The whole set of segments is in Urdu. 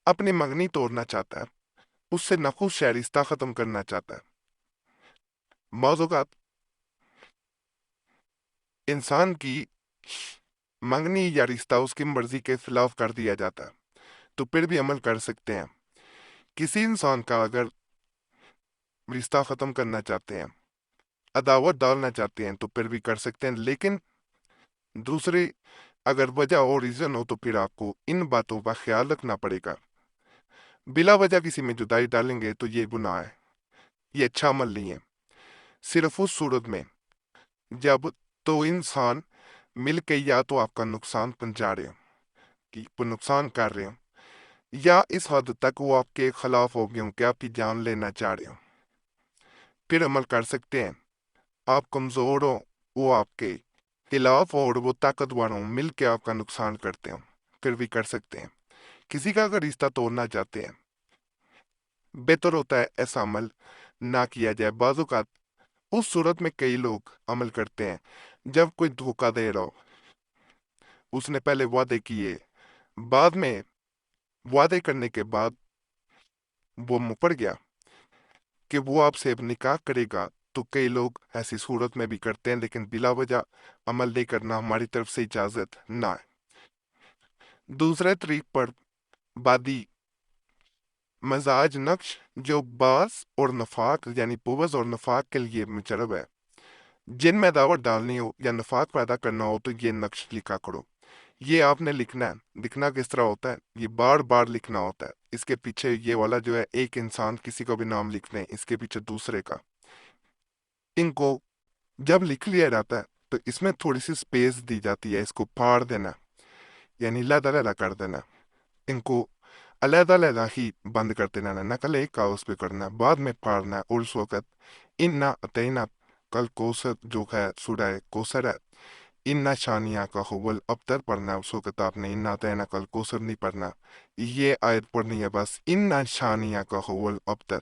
اپنی منگنی توڑنا چاہتا ہے، اس سے نخوش رشتہ ختم کرنا چاہتا ہے۔ بعض اوقات انسان کی منگنی یا رشتہ اس کی مرضی کے خلاف کر دیا جاتا ہے تو پھر بھی عمل کر سکتے ہیں۔ کسی انسان کا اگر رشتہ ختم کرنا چاہتے ہیں، عداوت ڈالنا چاہتے ہیں تو پھر بھی کر سکتے ہیں، لیکن دوسری اگر وجہ اور ریزن ہو تو پھر آپ کو ان باتوں کا خیال رکھنا پڑے گا۔ بلا وجہ کسی میں جدائی ڈالیں گے تو یہ گناہ ہے، یہ اچھا عمل نہیں ہے۔ صرف اس صورت میں جب تو انسان مل کے یا تو آپ کا نقصان پہنچا رہے ہیں کہ نقصان کر رہے ہیں، یا اس حد تک وہ آپ کے خلاف ہو گئے ہوں کہ آپ کی جان لینا چاہ رہے ہوں، پھر عمل کر سکتے ہیں۔ آپ کمزور ہو، وہ آپ کے خلاف اور وہ طاقتور ہوں، مل کے آپ کا نقصان کرتے ہوں، پھر بھی کر سکتے ہیں۔ کسی کا اگر رشتہ توڑنا چاہتے ہیں، بہتر ہوتا ہے ایسا عمل نہ کیا جائے۔ بعض اوقات اس صورت میں کئی لوگ عمل کرتے ہیں جب کوئی دھوکہ دے رہا ہو، اس نے پہلے وعدے کیے، بعد میں وعدے کرنے کے بعد وہ مکر گیا کہ وہ آپ سے اب نکاح کرے گا، تو کئی لوگ ایسی صورت میں بھی کرتے ہیں، لیکن بلا وجہ عمل نہیں کرنا ہماری طرف سے اجازت نہ ہے۔ دوسرے طریق پر بادی مزاج نقش جو باس اور نفاق یعنی بغض اور نفاق کے لیے مجرب ہے۔ جن میں دعوت ڈالنی ہو یا نفاق پیدا کرنا ہو تو یہ نقش لکھا کرو۔ یہ آپ نے لکھنا ہے۔ لکھنا کس طرح ہوتا ہے؟ یہ بار بار لکھنا ہوتا ہے۔ اس کے پیچھے یہ والا جو ہے، ایک انسان کسی کو بھی نام لکھ لیں، اس کے پیچھے دوسرے کا، ان کو جب لکھ لیا جاتا ہے تو اس میں تھوڑی سی سپیس دی جاتی ہے، اس کو پھاڑ دینا، یعنی علیحدہ علیحدہ کر دینا، ان کو علیحدہ علیحدہ ہی بند کر دینا، نقل ایک کاغذ پہ کرنا، بعد میں پھاڑنا ہے۔ اور اس وقت انا اتینا کل کوثر جو ہے سورہ کوثر ہے، ان شانیہ کا حول ابتر پڑھنا ہے۔ اس وقت آپ نے انا اتینا کل کوثر نہیں پڑھنا، یہ آیت پڑھنی ہے بس، ان شانیہ کا حول ابتر،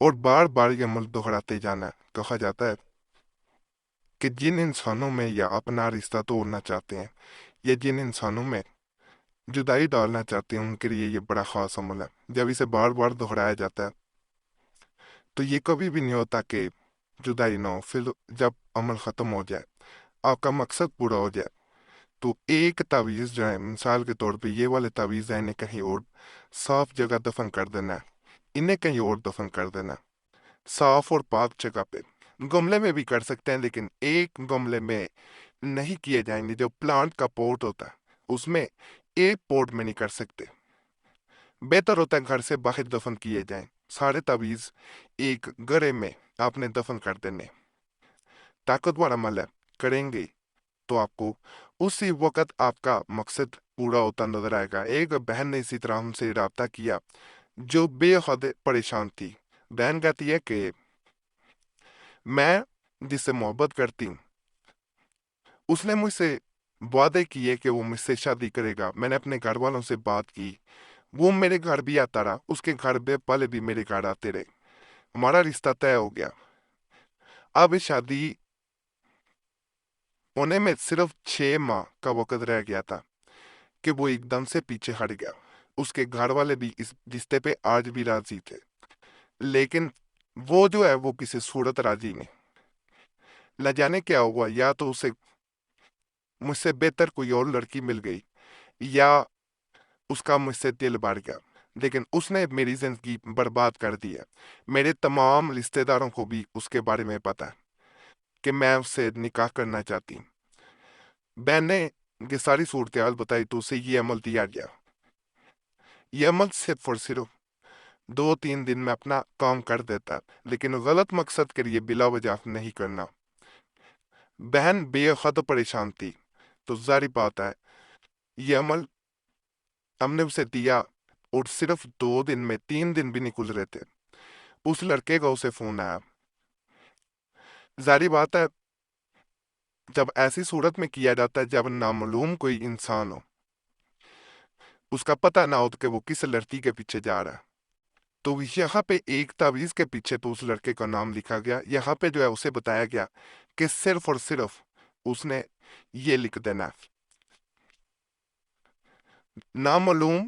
اور بار بار یہ عمل دہراتے جانا ہے۔ کہا جاتا ہے کہ جن انسانوں میں یا اپنا رشتہ توڑنا چاہتے ہیں یا جن انسانوں میں جدائی ڈالنا چاہتے ہیں، ان کے لیے یہ بڑا خاص عمل ہے۔ جب اسے بار بار دہرایا جاتا ہے تو یہ کبھی بھی نہیں ہوتا کہ جدائی نہ ہو۔ پھر جب عمل ختم ہو جائے، آپ کا مقصد پورا ہو جائے، تو ایک تعویذ جو ہے، مثال کے طور پہ یہ والے تعویذ ہے، انہیں کہیں اور صاف جگہ دفن کر دینا ہے، انہیں کہیں اور دفن کر دینا ہے، صاف اور پاک جگہ پہ۔ گملے میں بھی کر سکتے ہیں، لیکن ایک گملے میں نہیں کیے جائیں گے۔ جو پلانٹ کا پوٹ ہوتا ہے اس میں ایک پوٹ میں نہیں کر سکتے، بہتر ہوتا ہے گھر سے باہر دفن کیے جائیں۔ سارے تعویذ ایک گڑھے میں آپ نے دفن کر دینے۔ طاقتور عمل ہے، کریں گے تو آپ کو اسی وقت آپ کا مقصد پورا ہوتا نظر آئے گا۔ ایک بہن نے اسی طرح ہم سے رابطہ کیا جو بے حد پریشان تھی۔ بہن کہتی ہے کہ میں جس سے محبت کرتی ہوں، اس نے مجھ سے وعدے کیے کہ وہ مجھ سے شادی کرے گا۔ میں نے اپنے گھر والوں سے بات کی، وہ میرے گھر بھی آتا رہا، اس کے گھر والے بھی میرے گھر آتے رہے، ہمارا رشتہ طے ہو گیا۔ اب شادی ہونے میں صرف 6 ماہ کا وقت رہ گیا تھا کہ وہ ایک دم سے پیچھے ہٹ گیا۔ اس کے گھر والے بھی اس رشتے پہ آج بھی راضی تھے، لیکن وہ جو ہے وہ کسی صورت راضی نہیں۔ نہ جانے کیا ہوا، یا تو اسے مجھ سے بہتر کوئی اور لڑکی مل گئی، یا اس کا مجھ سے دل بڑھ گیا، لیکن اس نے میری زندگی برباد کر دی ہے۔ میرے تمام رشتہ داروں کو بھی اس کے بارے میں پتا ہے کہ میں اس سے نکاح کرنا چاہتی ہوں۔ بہن نے یہ ساری صورتحال بتائی تو اسے یہ عمل دیا گیا۔ یہ عمل صرف اور صرف 2-3 دن میں اپنا کام کر دیتا ہے، لیکن غلط مقصد کے لیے بلا وجہ نہیں کرنا۔ بہن بے حد پریشان تھی، تو ظاہری بات ہے یہ عمل ہم نے اسے دیا، اور صرف 2 دن میں 3 دن بھی نہیں گزرے تھے، اس لڑکے کا اسے فون آیا۔ ظاہری بات ہے جب ایسی صورت میں کیا جاتا ہے جب نامعلوم کوئی انسان ہو، اس کا پتہ نہ ہو کہ وہ کس لڑکی کے پیچھے جا رہا ہے، تو یہاں پہ ایک تعویذ کے پیچھے تو اس لڑکے کا نام لکھا گیا۔ یہاں پہ جو ہے اسے بتایا گیا کہ صرف اور صرف اس نے یہ لکھ دینا ہے، نامعلوم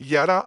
11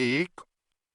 1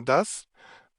10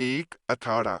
1 18,